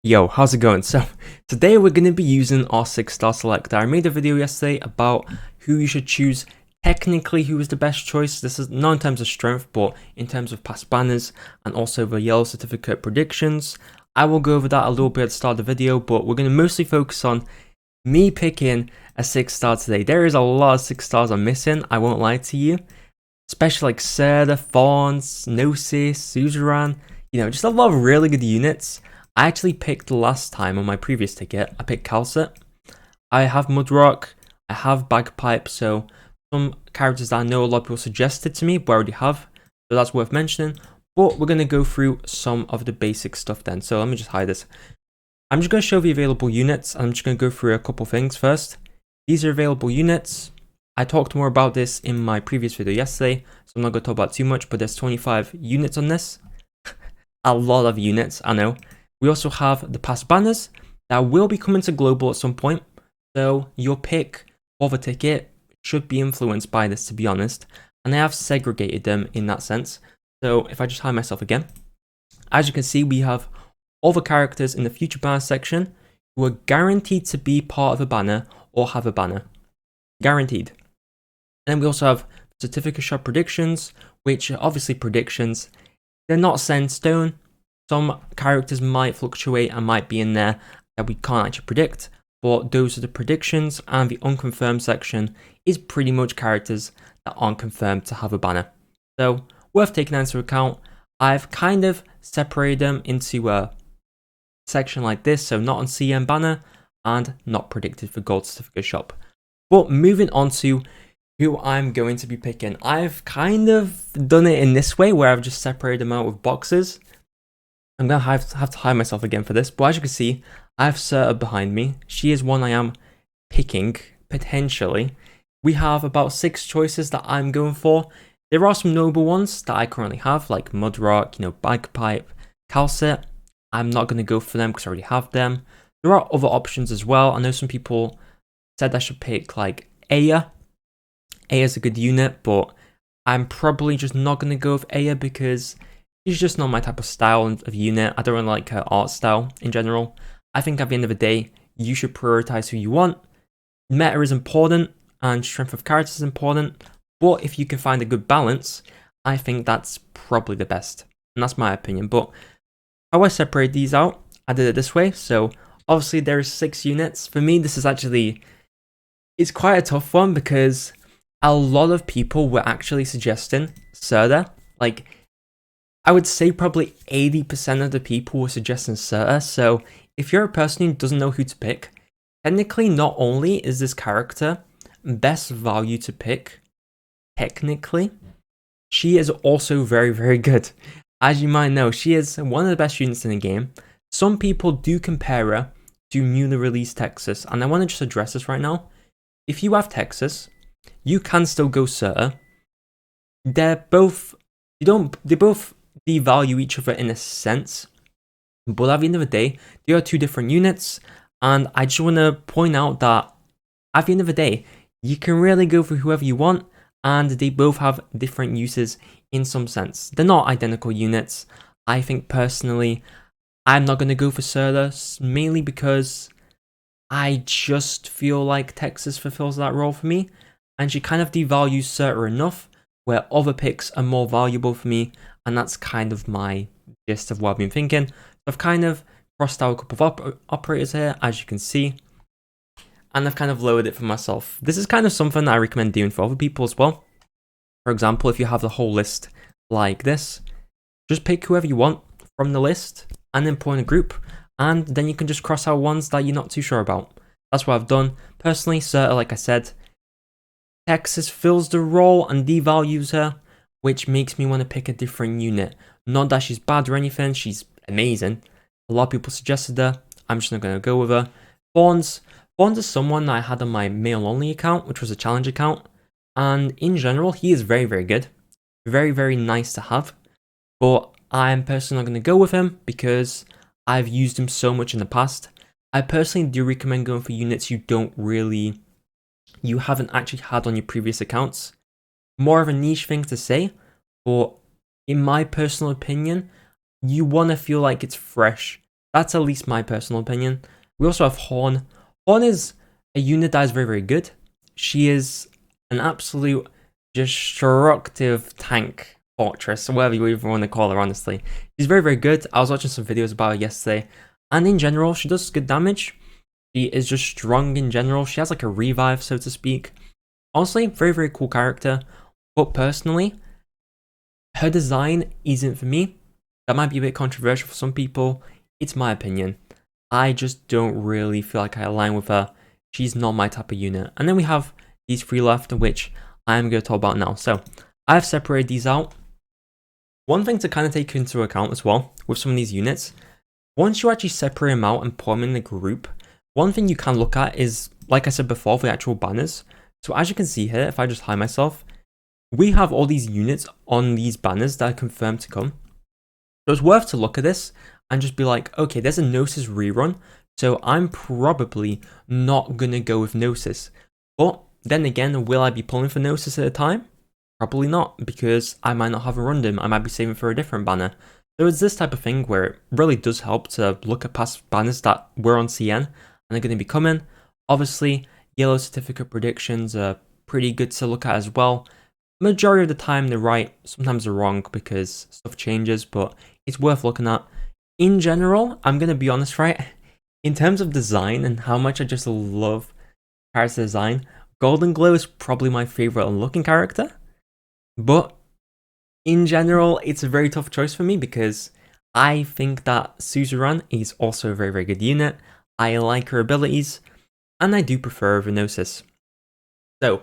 Yo, how's it going? So, today we're going to be using our 6-star selector. I made a video yesterday about who you should choose. Technically, who is the best choice. This is not in terms of strength, but in terms of past banners and also the yellow certificate predictions. I will go over that a little bit at the start of the video, but we're going to mostly focus on me picking a 6-star today. There is a lot of 6-stars I'm missing, I won't lie to you. Especially like Serda, Fawns, Gnosis, Suzerain, just a lot of really good units. I actually picked last time on my previous ticket, I picked Calcet. I have Mudrock, I have Bagpipe, so some characters that I know a lot of people suggested to me, but I already have, so that's worth mentioning. But we're going to go through some of the basic stuff then, so let me just hide this. I'm just going to show the available units, and I'm just going to go through a couple things first. These are available units. I talked more about this in my previous video yesterday, so I'm not going to talk about too much, but there's 25 units on this. A lot of units, I know. We also have the past banners that will be coming to global at some point, so your pick of a ticket should be influenced by this, to be honest, and I have segregated them in that sense. So if I just hide myself again, as you can see, we have all the characters in the future banner section who are guaranteed to be part of a banner or have a banner. Guaranteed. And then we also have certificate shop predictions, which are obviously predictions. They're not set in stone. Some characters might fluctuate and might be in there that we can't actually predict, but those are the predictions, and the unconfirmed section is pretty much characters that aren't confirmed to have a banner. So worth taking that into account. I've kind of separated them into a section like this, so not on CM banner and not predicted for gold certificate shop. But moving on to who I'm going to be picking. I've kind of done it in this way where I've just separated them out with boxes. I'm going to have to hide myself again for this, but as you can see, I have Serta behind me. She is one I am picking, potentially. We have about 6 choices that I'm going for. There are some noble ones that I currently have, like Mudrock, Bagpipe, Calcet. I'm not going to go for them because I already have them. There are other options as well. I know some people said I should pick like Aya. Aya's a good unit, but I'm probably just not going to go with Aya because she's just not my type of style of unit. I don't really like her art style in general. I think at the end of the day, you should prioritize who you want. Meta is important and strength of character is important, but if you can find a good balance, I think that's probably the best. And that's my opinion. But how I separate these out, I did it this way. So obviously there is 6 units. For me, this is actually, it's quite a tough one because a lot of people were actually suggesting Serta. Like, I would say probably 80% of the people were suggesting Serta. So if you're a person who doesn't know who to pick, technically not only is this character best value to pick, technically, she is also very, very good. As you might know, she is one of the best units in the game. Some people do compare her to newly released Texas, and I want to just address this right now. If you have Texas, you can still go Serta. They both devalue each other in a sense, but at the end of the day, they are 2 different units, and I just want to point out that at the end of the day, you can really go for whoever you want, and they both have different uses in some sense. They're not identical units. I think personally, I'm not going to go for Serta, mainly because I just feel like Texas fulfills that role for me, and she kind of devalues Serta enough where other picks are more valuable for me, and that's kind of my gist of what I've been thinking. I've kind of crossed out a couple of operators here, as you can see, and I've kind of lowered it for myself. This is kind of something I recommend doing for other people as well. For example, if you have the whole list like this, just pick whoever you want from the list and then put in a group, and then you can just cross out ones that you're not too sure about. That's what I've done. Personally, Serta, like I said, Texas fills the role and devalues her, which makes me want to pick a different unit. Not that she's bad or anything, she's amazing. A lot of people suggested her, I'm just not going to go with her. Fawns is someone that I had on my mail only account, which was a challenge account, and in general, he is very, very good. Very, very nice to have, but I'm personally not going to go with him because I've used him so much in the past. I personally do recommend going for units you haven't actually had on your previous accounts. More of a niche thing to say, but in my personal opinion, you want to feel like it's fresh That's at least my personal opinion. We also have Horn. Horn is a unit that is very, very good. She is an absolute destructive tank fortress, or whatever you even want to call her, honestly. She's very, very good. I was watching some videos about her yesterday, and in general, she does good damage. She is just strong in general. She has like a revive, so to speak. Honestly, very, very cool character. But personally, her design isn't for me. That might be a bit controversial for some people. It's my opinion. I just don't really feel like I align with her. She's not my type of unit. And then we have these three left, which I'm going to talk about now. So I've separated these out. One thing to kind of take into account as well with some of these units, once you actually separate them out and put them in the group, one thing you can look at is, like I said before, the actual banners. So as you can see here, if I just hide myself, we have all these units on these banners that are confirmed to come. So it's worth to look at this and just be like, okay, there's a Gnosis rerun, so I'm probably not going to go with Gnosis. But then again, will I be pulling for Gnosis at a time? Probably not, because I might not have a random. I might be saving for a different banner. So it's this type of thing where it really does help to look at past banners that were on CN and they're going to be coming. Obviously, yellow certificate predictions are pretty good to look at as well. Majority of the time they're right, sometimes they're wrong because stuff changes, but it's worth looking at. In general, I'm going to be honest, right? In terms of design and how much I just love character design, Golden Glow is probably my favorite looking character. But in general, it's a very tough choice for me because I think that Suzerain is also a very, very good unit. I like her abilities, and I do prefer Gnosis. So,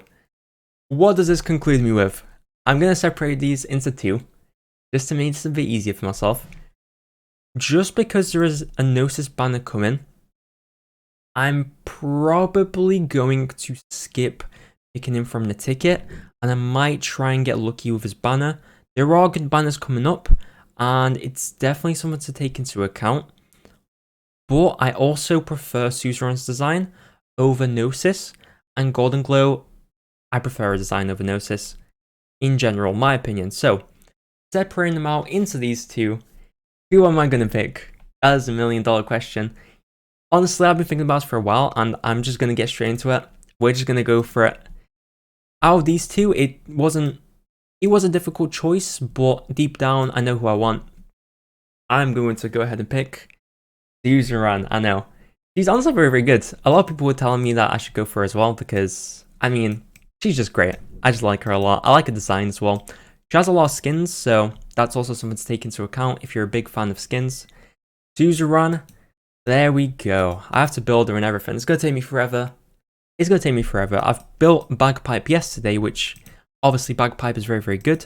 what does this conclude me with? I'm going to separate these into two, just to make this a bit easier for myself. Just because there is a Gnosis banner coming, I'm probably going to skip picking him from the ticket, and I might try and get lucky with his banner. There are good banners coming up, and it's definitely something to take into account. But I also prefer Suzerain's design over Gnosis, and Golden Glow, I prefer a design over Gnosis. In general, my opinion. So, separating them out into these two, who am I going to pick? That is $1 million question. Honestly, I've been thinking about this for a while, and I'm just going to get straight into it. We're just going to go for it. Out of these two, it was a difficult choice, but deep down, I know who I want. I'm going to go ahead and pick Suzerain. I know. She's honestly very, very good. A lot of people were telling me that I should go for her as well because, I mean, she's just great. I just like her a lot. I like her design as well. She has a lot of skins, so that's also something to take into account if you're a big fan of skins. Suzerain, there we go. I have to build her and everything. It's going to take me forever. It's going to take me forever. I've built Bagpipe yesterday, which obviously Bagpipe is very, very good.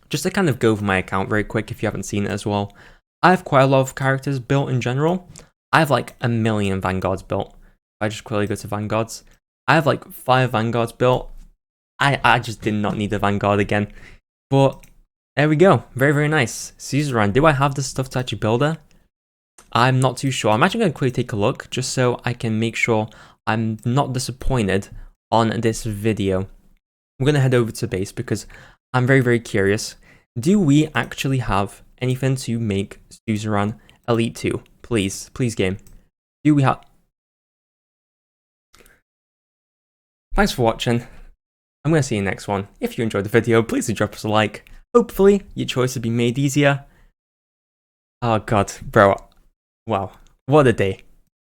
Just to kind of go over my account very quick if you haven't seen it as well. I have quite a lot of characters built in general. I have like 1 million Vanguards built. If I just quickly go to Vanguards, I have like 5 Vanguards built. I just did not need a Vanguard again. But there we go. Very, very nice. Suzerain, do I have the stuff to actually build her? I'm not too sure. I'm actually going to quickly take a look just so I can make sure I'm not disappointed on this video. I'm going to head over to base because I'm very, very curious. Do we actually have anything to make Suzerain Elite 2? Please, please game. Do we have... Thanks for watching. I'm going to see you next one. If you enjoyed the video, please do drop us a like. Hopefully, your choice will be made easier. Oh god, bro. Wow, what a day.